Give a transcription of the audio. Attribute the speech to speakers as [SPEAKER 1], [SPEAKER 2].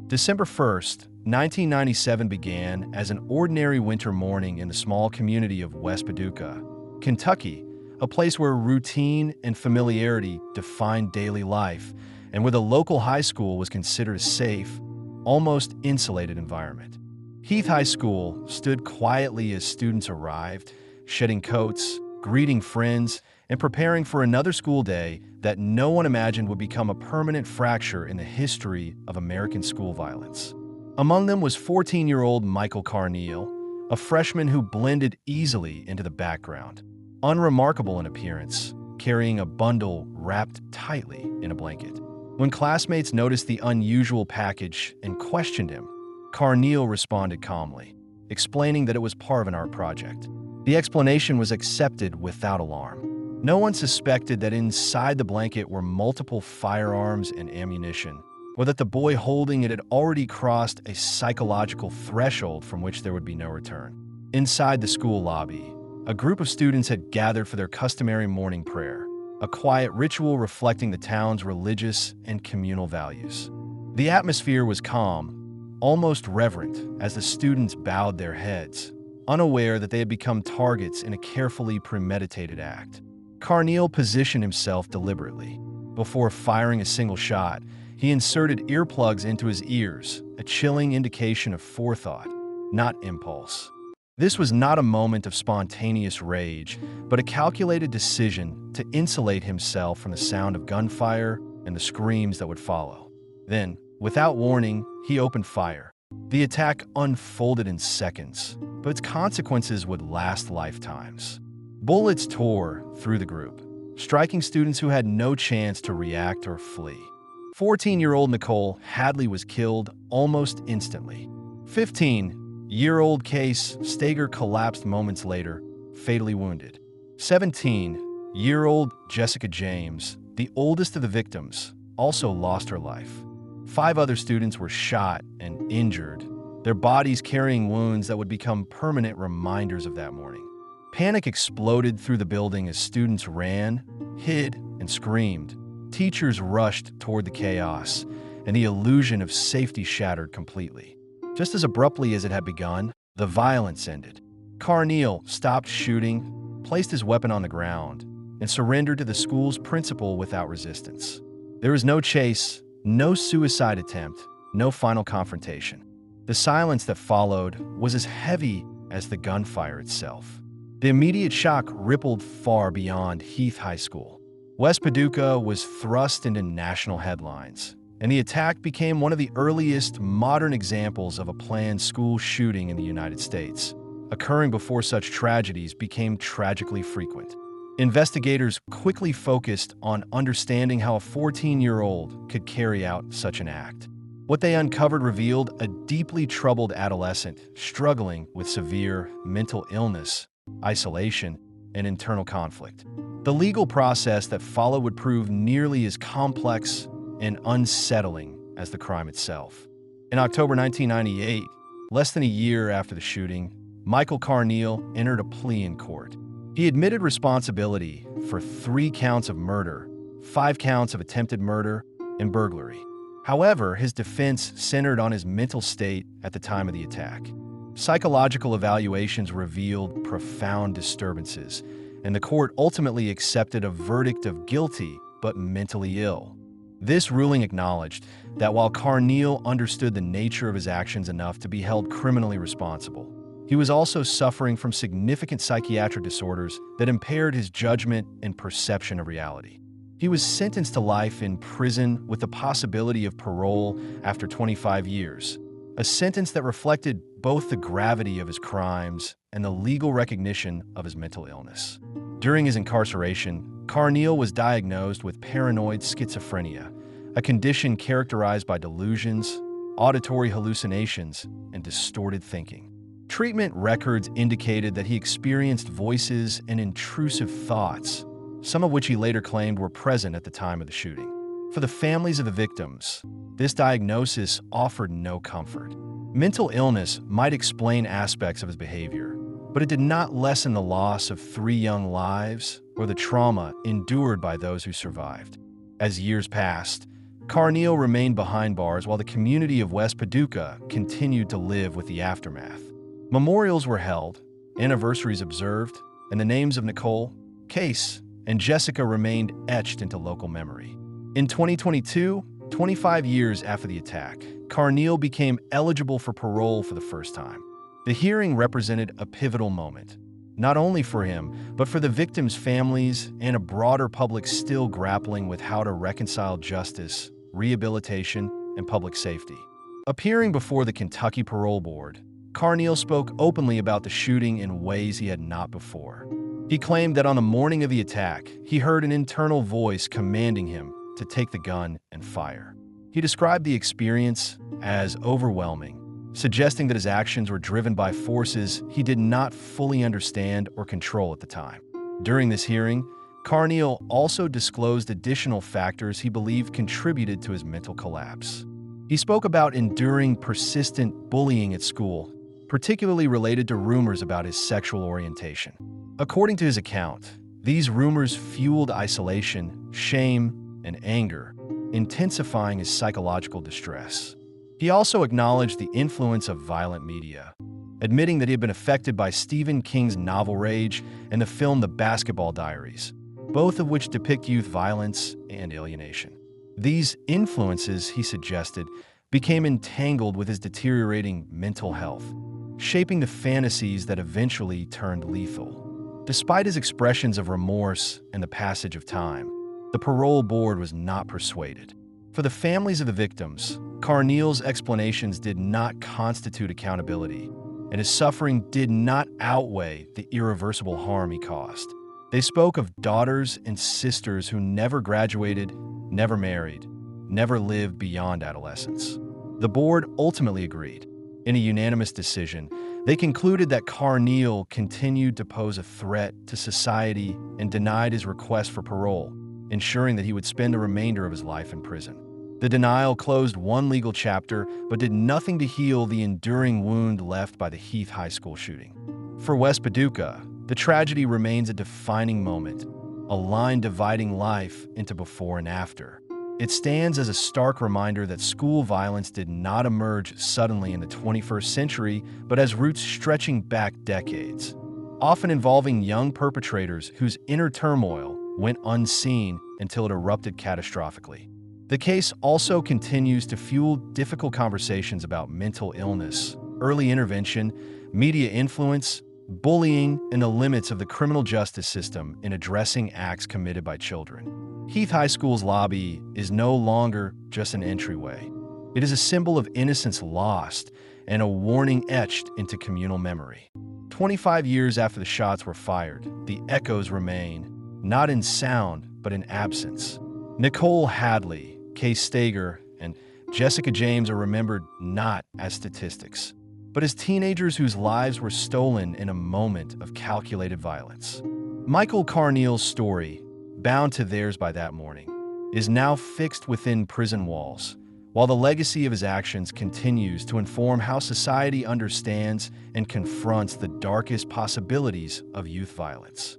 [SPEAKER 1] December 1st, 1997 began as an ordinary winter morning in the small community of West Paducah, Kentucky, a place where routine and familiarity defined daily life, and where the local high school was considered a safe, almost insulated environment. Heath High School stood quietly as students arrived, shedding coats, greeting friends, and preparing for another school day that no one imagined would become a permanent fracture in the history of American school violence. Among them was 14-year-old Michael Carneal, a freshman who blended easily into the background, unremarkable in appearance, carrying a bundle wrapped tightly in a blanket. When classmates noticed the unusual package and questioned him, Carneal responded calmly, explaining that it was part of an art project. The explanation was accepted without alarm. No one suspected that inside the blanket were multiple firearms and ammunition, or that the boy holding it had already crossed a psychological threshold from which there would be no return. Inside the school lobby, a group of students had gathered for their customary morning prayer, a quiet ritual reflecting the town's religious and communal values. The atmosphere was calm, almost reverent, as the students bowed their heads, unaware that they had become targets in a carefully premeditated act. Carneal positioned himself deliberately. Before firing a single shot, he inserted earplugs into his ears, a chilling indication of forethought, not impulse. This was not a moment of spontaneous rage, but a calculated decision to insulate himself from the sound of gunfire and the screams that would follow. Then, without warning, he opened fire. The attack unfolded in seconds, but its consequences would last lifetimes. Bullets tore through the group, striking students who had no chance to react or flee. 14-year-old Nicole Hadley was killed almost instantly. 15-year-old Case Stager collapsed moments later, fatally wounded. 17-year-old Jessica James, the oldest of the victims, also lost her life. 5 other students were shot and injured, their bodies carrying wounds that would become permanent reminders of that morning. Panic exploded through the building as students ran, hid, and screamed. Teachers rushed toward the chaos, and the illusion of safety shattered completely. Just as abruptly as it had begun, the violence ended. Carneal stopped shooting, placed his weapon on the ground, and surrendered to the school's principal without resistance. There was no chase, no suicide attempt, no final confrontation. The silence that followed was as heavy as the gunfire itself. The immediate shock rippled far beyond Heath High School. West Paducah was thrust into national headlines, and the attack became one of the earliest modern examples of a planned school shooting in the United States, occurring before such tragedies became tragically frequent. Investigators quickly focused on understanding how a 14-year-old could carry out such an act. What they uncovered revealed a deeply troubled adolescent struggling with severe mental illness, isolation, and internal conflict. The legal process that followed would prove nearly as complex and unsettling as the crime itself. In October 1998, less than a year after the shooting, Michael Carneal entered a plea in court. He admitted responsibility for 3 counts of murder, 5 counts of attempted murder, and burglary. However, his defense centered on his mental state at the time of the attack. Psychological evaluations revealed profound disturbances, and the court ultimately accepted a verdict of guilty but mentally ill. This ruling acknowledged that while Carneal understood the nature of his actions enough to be held criminally responsible, he was also suffering from significant psychiatric disorders that impaired his judgment and perception of reality. He was sentenced to life in prison with the possibility of parole after 25 years, a sentence that reflected both the gravity of his crimes and the legal recognition of his mental illness. During his incarceration, Carneal was diagnosed with paranoid schizophrenia, a condition characterized by delusions, auditory hallucinations, and distorted thinking. Treatment records indicated that he experienced voices and intrusive thoughts, some of which he later claimed were present at the time of the shooting. For the families of the victims, this diagnosis offered no comfort. Mental illness might explain aspects of his behavior, but it did not lessen the loss of 3 young lives or the trauma endured by those who survived. As years passed, Carneal remained behind bars while the community of West Paducah continued to live with the aftermath. Memorials were held, anniversaries observed, and the names of Nicole, Case, and Jessica remained etched into local memory. In 2022, 25 years after the attack, Carneal became eligible for parole for the first time. The hearing represented a pivotal moment, not only for him, but for the victims' families and a broader public still grappling with how to reconcile justice, rehabilitation, and public safety. Appearing before the Kentucky Parole Board, Carneal spoke openly about the shooting in ways he had not before. He claimed that on the morning of the attack, he heard an internal voice commanding him to take the gun and fire. He described the experience as overwhelming, suggesting that his actions were driven by forces he did not fully understand or control at the time. During this hearing, Carneal also disclosed additional factors he believed contributed to his mental collapse. He spoke about enduring persistent bullying at school, particularly related to rumors about his sexual orientation. According to his account, these rumors fueled isolation, shame, and anger, intensifying his psychological distress. He also acknowledged the influence of violent media, admitting that he had been affected by Stephen King's novel Rage and the film The Basketball Diaries, both of which depict youth violence and alienation. These influences, he suggested, became entangled with his deteriorating mental health, shaping the fantasies that eventually turned lethal. Despite his expressions of remorse and the passage of time, the parole board was not persuaded. For the families of the victims, Carneal's explanations did not constitute accountability, and his suffering did not outweigh the irreversible harm he caused. They spoke of daughters and sisters who never graduated, never married, never lived beyond adolescence. The board ultimately agreed. In a unanimous decision, they concluded that Carneal continued to pose a threat to society and denied his request for parole, ensuring that he would spend the remainder of his life in prison. The denial closed one legal chapter, but did nothing to heal the enduring wound left by the Heath High School shooting. For West Paducah, the tragedy remains a defining moment, a line dividing life into before and after. It stands as a stark reminder that school violence did not emerge suddenly in the 21st century, but has roots stretching back decades, often involving young perpetrators whose inner turmoil went unseen until it erupted catastrophically. The case also continues to fuel difficult conversations about mental illness, early intervention, media influence, bullying, and the limits of the criminal justice system in addressing acts committed by children. Heath High School's lobby is no longer just an entryway. It is a symbol of innocence lost and a warning etched into communal memory. 25 years after the shots were fired, the echoes remain, not in sound, but in absence. Nicole Hadley, Case Stager, and Jessica James are remembered not as statistics, but as teenagers whose lives were stolen in a moment of calculated violence. Michael Carneal's story, bound to theirs by that morning, is now fixed within prison walls, while the legacy of his actions continues to inform how society understands and confronts the darkest possibilities of youth violence.